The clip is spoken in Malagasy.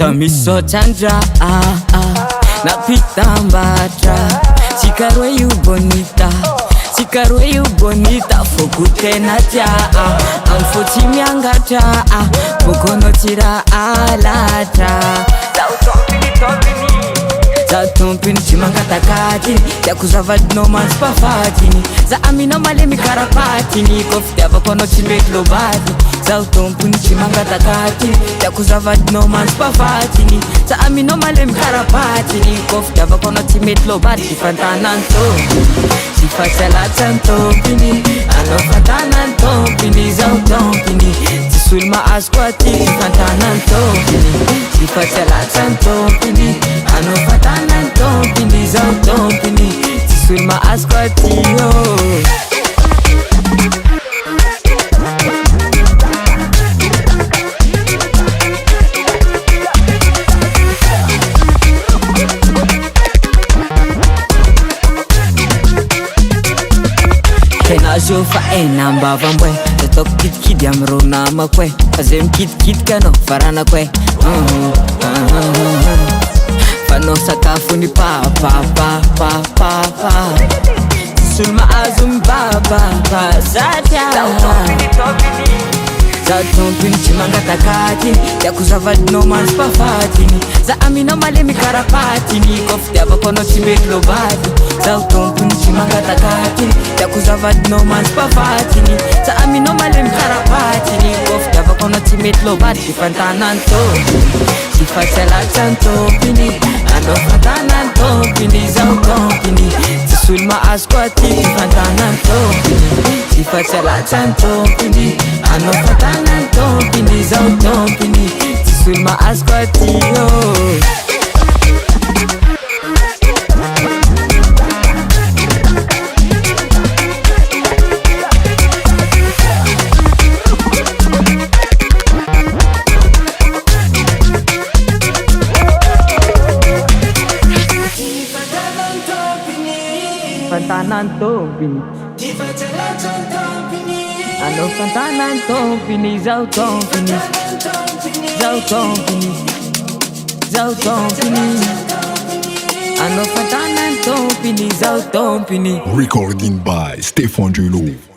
Tamisotandra napitambatra Chikaroe you bonita Chikaroe you bonita Fokutena tia Amfoti miangatra Bokono tira alatra Za tompini chimangatakatini Yakuzavadino manspafatini Za amino malemi karapatini Kofitiava kono chimbeki lobati Za tompini chimangatakatini Yakuzavadino manspafatini Za amino malemi karapatini Kofitiava kono chimbeki lobati Sifantana ntompini Sifatsala ntompini Anofantana ntompini Za tompini Tisulma askwati Sifantana ntompini Sifatsala ntompini Anofantana ntompini Za tompini Tisulma askwati yo Jofa namba vambwe Tatok kit yamrona makwe Azem kit kano farana kwe Fano sakafuni pa Sulma azum ba Zatia Za tompini chimangatakatini Yakuzavadino manspafatini Za amino malemi karapatini Kofitiava kono chimbeki lobati Za tompini chimangatakatini Yakuzavadino manspafatini Za amino malemi karapatini Kofitiava kono chimbeki lobati Sifantana ntompini Sifatsala ntompini Anofantana ntompini Za tompini Tisulma askwati Sifantana ntompini Sifatsala ntompini Anofantana ntompini Za tompini Tisulma askwati yo Fantana ntompini Anofantana ntompini Za tompini Anofantana ntompini Za tompini Recording by Stefan Julo.